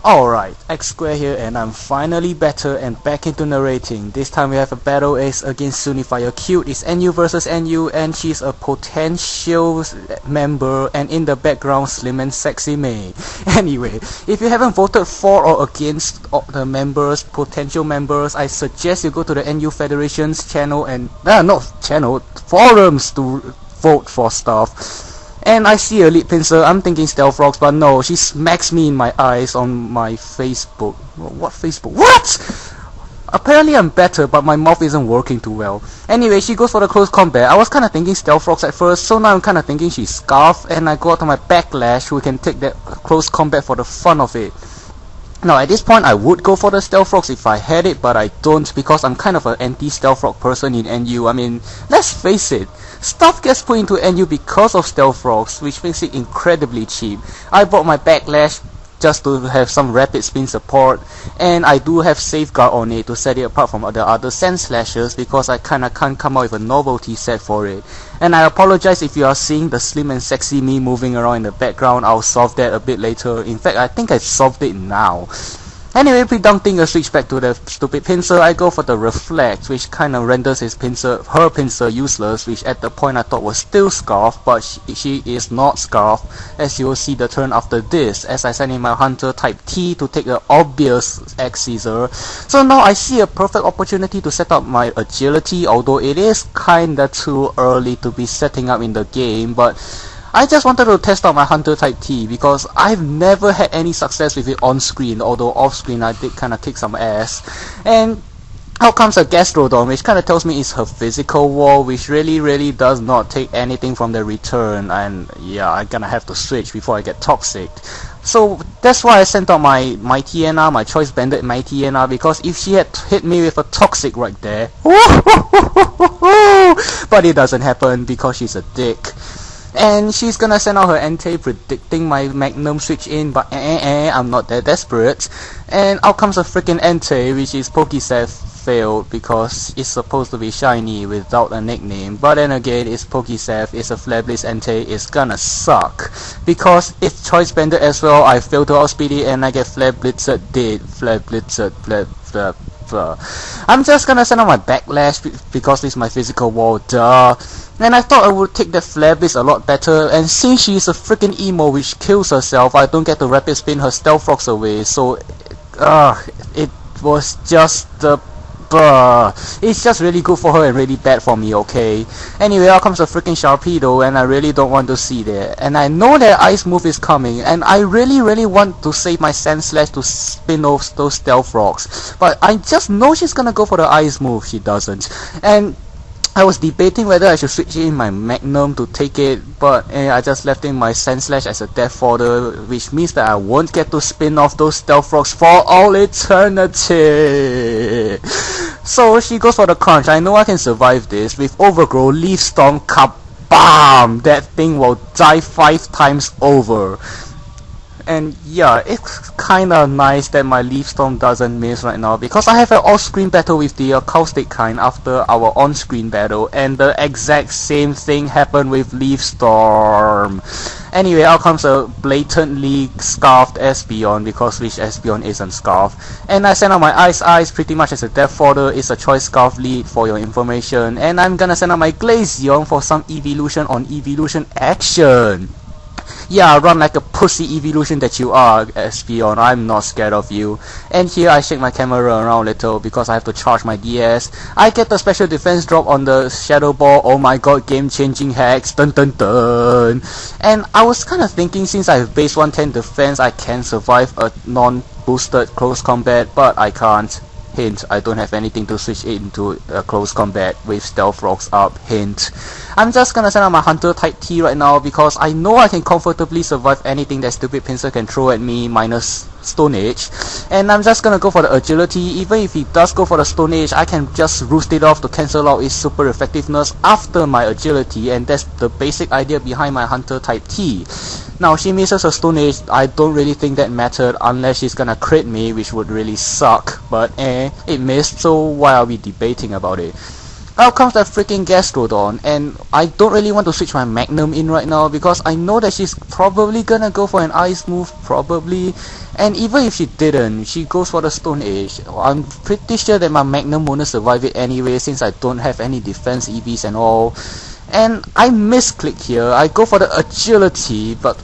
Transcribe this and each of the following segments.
Alright, XSquare here, and I'm finally better and back into narrating. This time we have a battle ace against sunyfirecute. It's NU versus NU, and she's a potential member, and in the background slim and sexy May. Anyway, if you haven't voted for or against the members, potential members, I suggest you go to the NU Federation's channel and forums to vote for stuff. And I see a lead pincer, I'm thinking Stealth Rocks, but no, she smacks me in my eyes on my Facebook. What Facebook? What?! Apparently I'm better, but my mouth isn't working too well. Anyway, she goes for the close combat. I was kinda thinking Stealth Rocks at first, so now I'm kinda thinking she's Scarf, and I go out to my Backlash, who can take that close combat for the fun of it. Now at this point I would go for the Stealth Rocks if I had it, but I don't, because I'm kind of an anti-Stealth Rock person in NU. I mean, let's face it, stuff gets put into NU because of Stealth Rocks, which makes it incredibly cheap. I bought my Backlash just to have some rapid spin support, and I do have Safeguard on it to set it apart from the other Sand Slashers, because I kinda can't come out with a novelty set for it. And I apologize if you are seeing the slim and sexy me moving around in the background. I'll solve that a bit later. In fact, I think I've solved it now. Anyway, pre-dumping a switch back to the stupid pincer, I go for the Reflect, which kind of renders her pincer useless, which at the point I thought was still Scarf, but she is not Scarf, as you will see the turn after this, as I send in my Hunter type T to take the obvious X-Scissor. So now I see a perfect opportunity to set up my agility, although it is kinda too early to be setting up in the game, but I just wanted to test out my Hunter type T, because I've never had any success with it on screen, although off screen I did kinda kick some ass. And out comes a Gastrodon, which kinda tells me it's her physical wall, which really does not take anything from the return, and yeah, I'm gonna have to switch before I get toxic. So that's why I sent out my Mighty NR, my Choice Banded Mighty NR, because if she had hit me with a toxic right there, but it doesn't happen because she's a dick. And she's gonna send out her Entei predicting my Magnum switch in, but I'm not that desperate. And out comes a freaking Entei, which is Moveset failed because it's supposed to be shiny without a nickname. But then again, it's Moveset, it's a Flare Blitz Entei, it's gonna suck. Because if Choice Banded as well, I fail to outspeed it and I get Flare Blitzed dead. Flare Blitzed, Flare. I'm just gonna send out my Backlash because it's my physical wall, duh. And I thought I would take the Flare Blitz a lot better, and since she's a freaking emo which kills herself, I don't get to rapid spin her Stealth Rocks away, so it was just it's just really good for her and really bad for me, okay? Anyway, out comes a freaking Sharpedo, and I really don't want to see that. And I know that Ice move is coming, and I really want to save my Sand Slash to spin off those Stealth Rocks. But I just know she's gonna go for the Ice move, she doesn't. And I was debating whether I should switch in my Magnum to take it, but I just left in my Sand Slash as a death fodder, which means that I won't get to spin off those Stealth Rocks for all eternity. So she goes for the crunch. I know I can survive this. With Overgrow, Leaf Storm, kabam! That thing will die 5 times over. And yeah, it's kinda nice that my Leaf Storm doesn't miss right now, because I have an off-screen battle with the Caustic kind after our on-screen battle, and the exact same thing happened with Leaf Storm. Anyway, out comes a blatantly scarfed Espeon, because which Espeon isn't scarfed. And I send out my Ice pretty much as a death fodder. It's a choice scarf lead for your information. And I'm gonna send out my Glaceon for some evolution on evolution action. Yeah, run like a pussy evolution that you are, Espeon. I'm not scared of you. And here I shake my camera around a little because I have to charge my DS. I get the special defense drop on the Shadow Ball. Oh my god, game-changing hacks. Dun dun dun. And I was kind of thinking, since I have base 110 defense, I can survive a non-boosted close combat, but I can't. Hint, I don't have anything to switch into a close combat with Stealth Rocks up. Hint. I'm just gonna send out my Hunter type T right now because I know I can comfortably survive anything that stupid pincer can throw at me minus Stone Age. And I'm just gonna go for the agility. Even if he does go for the Stone Age, I can just roost it off to cancel out its super effectiveness after my agility, and that's the basic idea behind my Hunter type T. Now, she misses her Stone Age. I don't really think that mattered unless she's gonna crit me, which would really suck. But it missed, so why are we debating about it? Out comes that freaking Gastrodon, and I don't really want to switch my Magnum in right now because I know that she's probably gonna go for an ice move, probably. And even if she didn't, she goes for the Stone Age. I'm pretty sure that my Magnum won't survive it anyway since I don't have any defense EVs and all. And I misclick here. I go for the agility, but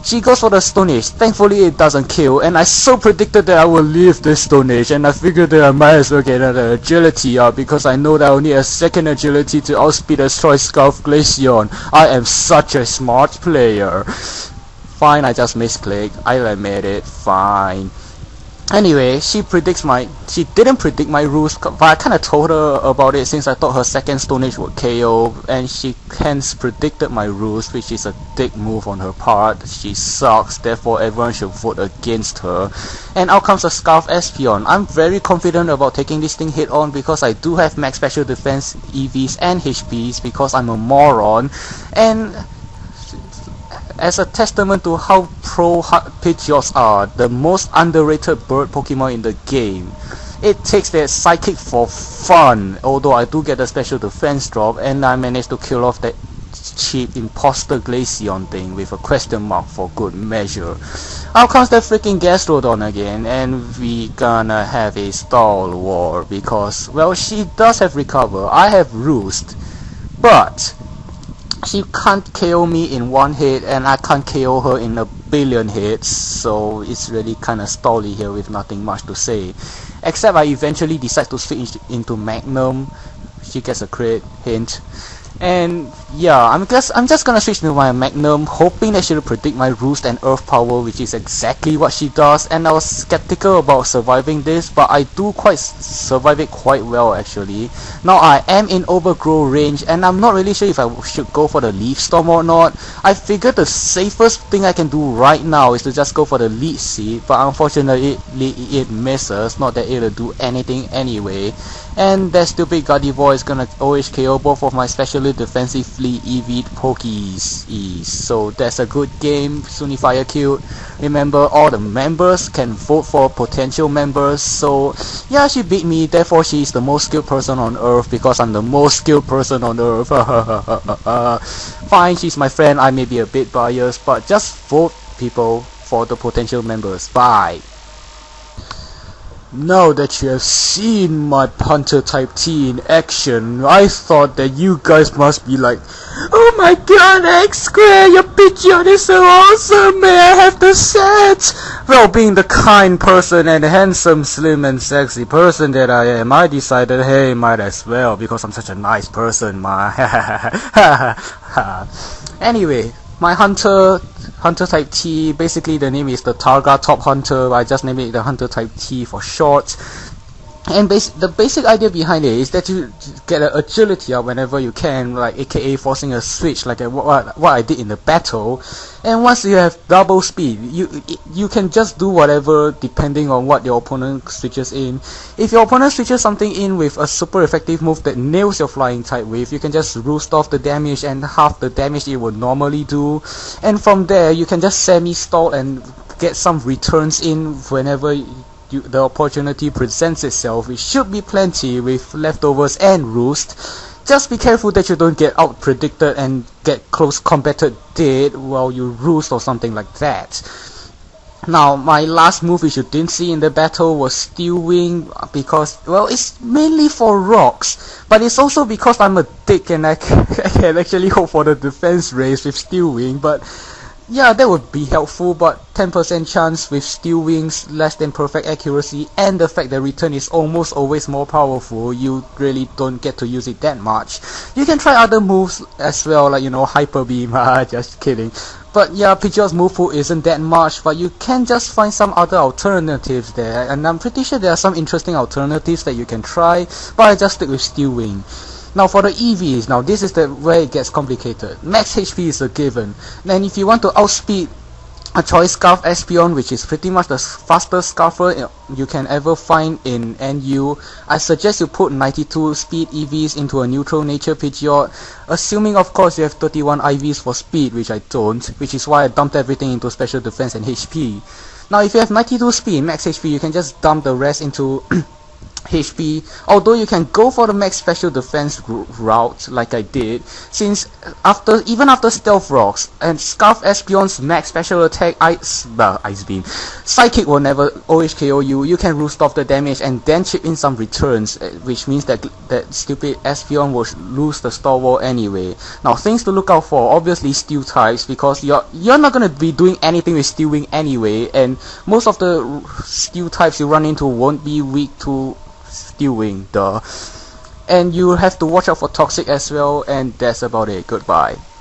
she goes for the Stone Age. Thankfully it doesn't kill, and I so predicted that I will leave this Stone Age, and I figured that I might as well get another agility out because I know that I will need a second agility to outspeed a Choice Scarf Glaceon. I am such a smart player. Fine, I just misclicked. I'll admit it. Fine. Anyway, she didn't predict my roost, but I kinda told her about it since I thought her second Stone Age would KO, and she hence predicted my roost, which is a dick move on her part. She sucks, therefore everyone should vote against her. And out comes a Scarf Espeon. I'm very confident about taking this thing head on because I do have max special defense EVs and HPs because I'm a moron. And as a testament to how pro Pidgeots are, the most underrated bird Pokemon in the game, it takes their Psychic for fun, although I do get a special defense drop, and I managed to kill off that cheap imposter Glaceon thing with a question mark for good measure. Out comes that freaking Gastrodon again, and we gonna have a stall war because, well, she does have Recover, I have Roost, but she can't KO me in one hit, and I can't KO her in a billion hits, so it's really kinda stally here with nothing much to say. Except I eventually decide to switch into Magnum. She gets a crit, hint. And yeah, I'm just gonna switch to my Magnum, hoping that she'll predict my Roost and Earth Power, which is exactly what she does. And I was skeptical about surviving this, but I do survive it quite well actually. Now I am in Overgrow range, and I'm not really sure if I should go for the Leaf Storm or not. I figured the safest thing I can do right now is to just go for the Leech Seed, but unfortunately it misses, not that it'll do anything anyway. And that stupid Gardevoir is gonna always KO both of my specially defensively EV'd Pokies. So that's a good game, sunyfirecute. Remember, all the members can vote for potential members. So yeah, she beat me, therefore she's the most skilled person on Earth because I'm the most skilled person on Earth. Fine, she's my friend, I may be a bit biased, but just vote people for the potential members. Bye. Now that you have seen my Hunter type T in action, I thought that you guys must be like, oh my god, XSquare, your Pidgeot is so awesome, may I have the set? Well, being the kind person and handsome, slim and sexy person that I am, I decided, hey, might as well, because I'm such a nice person, Anyway, my Hunter type T, basically the name is the Targa Top Hunter. I just named it the Hunter type T for short. And the basic idea behind it is that you get an agility out whenever you can, like aka forcing a switch, like what I did in the battle. And once you have double speed, you can just do whatever depending on what your opponent switches in. If your opponent switches something in with a super effective move that nails your flying type wave, you can just roost off the damage and half the damage it would normally do. And from there, you can just semi-stall and get some returns in whenever the opportunity presents itself, which should be plenty with leftovers and roost. Just be careful that you don't get out predicted and get close combated dead while you roost or something like that. Now, my last move which you didn't see in the battle was Steel Wing because, well, it's mainly for rocks, but it's also because I'm a dick and I can actually hope for the defense raise with Steel Wing, but yeah, that would be helpful, but 10% chance with Steel Wings, less than perfect accuracy, and the fact that return is almost always more powerful, you really don't get to use it that much. You can try other moves as well, like, you know, Hyper Beam, just kidding. But yeah, Pidgeot's move pool isn't that much, but you can just find some other alternatives there, and I'm pretty sure there are some interesting alternatives that you can try, but I just stick with Steel Wing. Now for the EVs, now this is where it gets complicated. Max HP is a given. Then if you want to outspeed a Choice Scarf Espeon, which is pretty much the fastest Scarfer you can ever find in NU, I suggest you put 92 speed EVs into a neutral nature Pidgeot, assuming of course you have 31 IVs for speed, which I don't, which is why I dumped everything into special defense and HP. Now if you have 92 speed, max HP, you can just dump the rest into HP, although you can go for the max special defense route like I did, since even after stealth rocks and Scarf Espion's max special attack ice beam, psychic will never OHKO you. You can roost off the damage and then chip in some returns, which means that stupid Espion will lose the store wall anyway. Now things to look out for, obviously steel types, because you're not gonna be doing anything with Steel Wing anyway, and most of the steel types you run into won't be weak to Steel Wing, duh. And you have to watch out for Toxic as well, and that's about it. Goodbye.